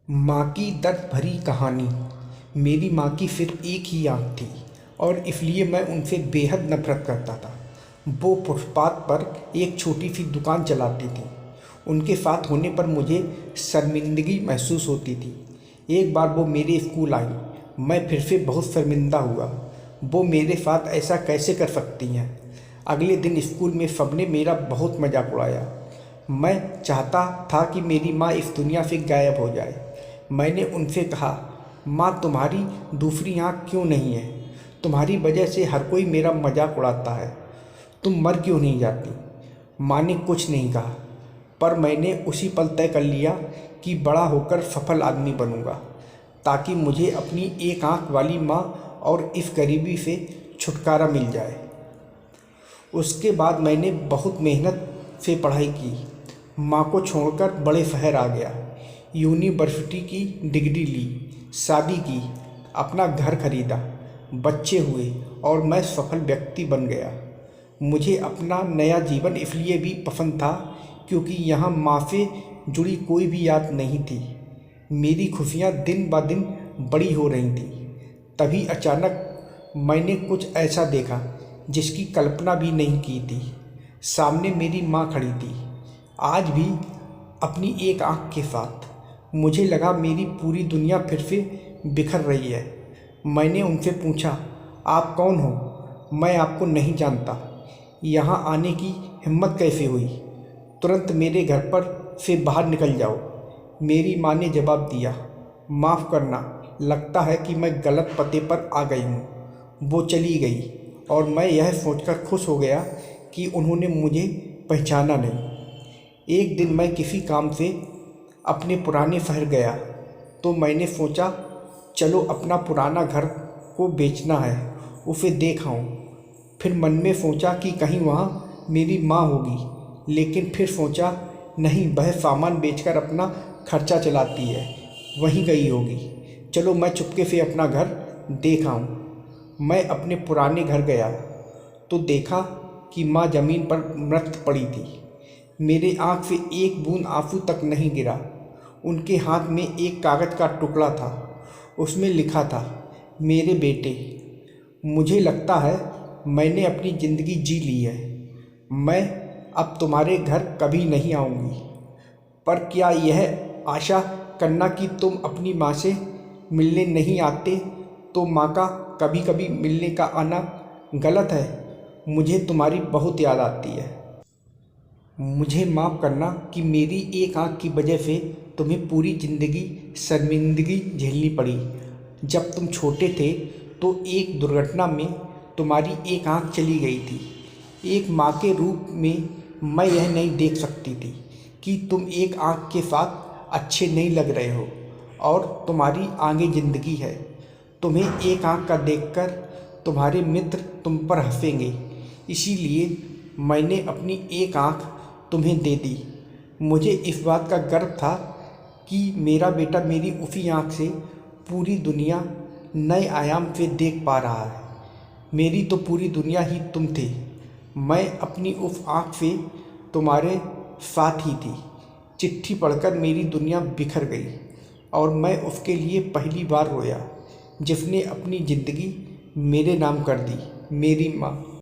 माँ की दर्द भरी कहानी। मेरी माँ की सिर्फ एक ही आँख थी और इसलिए मैं उनसे बेहद नफरत करता था। वो फुटपाथ पर एक छोटी सी दुकान चलाती थी। उनके साथ होने पर मुझे शर्मिंदगी महसूस होती थी। एक बार वो मेरे स्कूल आई। मैं फिर से बहुत शर्मिंदा हुआ। वो मेरे साथ ऐसा कैसे कर सकती हैं। अगले दिन स्कूल में सबने मेरा बहुत मजाक उड़ाया। मैं चाहता था कि मेरी माँ इस दुनिया से गायब हो जाए। मैंने उनसे कहा, माँ तुम्हारी दूसरी आँख क्यों नहीं है? तुम्हारी वजह से हर कोई मेरा मजाक उड़ाता है। तुम मर क्यों नहीं जाती? माँ ने कुछ नहीं कहा, पर मैंने उसी पल तय कर लिया कि बड़ा होकर सफल आदमी बनूंगा, ताकि मुझे अपनी एक आँख वाली माँ और इस गरीबी से छुटकारा मिल जाए। उसके बाद मैंने बहुत मेहनत से पढ़ाई की, माँ को छोड़कर बड़े शहर आ गया, यूनिवर्सिटी की डिग्री ली, शादी की, अपना घर खरीदा, बच्चे हुए और मैं सफल व्यक्ति बन गया। मुझे अपना नया जीवन इसलिए भी पसंद था क्योंकि यहाँ माँ से जुड़ी कोई भी याद नहीं थी। मेरी खुशियाँ दिन ब दिन बड़ी हो रही थीं। तभी अचानक मैंने कुछ ऐसा देखा जिसकी कल्पना भी नहीं की थी। सामने मेरी माँ खड़ी थी, आज भी अपनी एक आँख के साथ। मुझे लगा मेरी पूरी दुनिया फिर से बिखर रही है। मैंने उनसे पूछा, आप कौन हो? मैं आपको नहीं जानता। यहाँ आने की हिम्मत कैसे हुई? तुरंत मेरे घर पर से बाहर निकल जाओ। मेरी माँ ने जवाब दिया, माफ़ करना, लगता है कि मैं गलत पते पर आ गई हूँ। वो चली गई और मैं यह सोचकर खुश हो गया कि उन्होंने मुझे पहचाना नहीं। एक दिन मैं किसी काम से अपने पुराने शहर गया तो मैंने सोचा, चलो अपना पुराना घर को बेचना है, उसे देख आऊं। फिर मन में सोचा कि कहीं वहाँ मेरी माँ होगी, लेकिन फिर सोचा नहीं, वह सामान बेचकर अपना खर्चा चलाती है, वहीं गई होगी। चलो मैं चुपके से अपना घर देख आऊं। मैं अपने पुराने घर गया तो देखा कि माँ ज़मीन पर मृत पड़ी थी। मेरे आँख से एक बूंद आंसू तक नहीं गिरा। उनके हाथ में एक कागज़ का टुकड़ा था। उसमें लिखा था, मेरे बेटे, मुझे लगता है मैंने अपनी ज़िंदगी जी ली है। मैं अब तुम्हारे घर कभी नहीं आऊँगी। पर क्या यह आशा करना कि तुम अपनी माँ से मिलने नहीं आते तो माँ का कभी कभी मिलने का आना गलत है? मुझे तुम्हारी बहुत याद आती है। मुझे माफ़ करना कि मेरी एक आँख की वजह से तुम्हें पूरी ज़िंदगी शर्मिंदगी झेलनी पड़ी। जब तुम छोटे थे तो एक दुर्घटना में तुम्हारी एक आँख चली गई थी। एक माँ के रूप में मैं यह नहीं देख सकती थी कि तुम एक आँख के साथ अच्छे नहीं लग रहे हो और तुम्हारी आगे ज़िंदगी है। तुम्हें एक आँख का देखकर तुम्हारे मित्र तुम पर हंसेंगे, इसीलिए मैंने अपनी एक आँख तुम्हें दे दी। मुझे इस बात का गर्व था कि मेरा बेटा मेरी उसी आँख से पूरी दुनिया नए आयाम से देख पा रहा है। मेरी तो पूरी दुनिया ही तुम थे। मैं अपनी उस आँख से तुम्हारे साथ ही थी। चिट्ठी पढ़कर मेरी दुनिया बिखर गई और मैं उसके लिए पहली बार रोया जिसने अपनी ज़िंदगी मेरे नाम कर दी, मेरी माँ।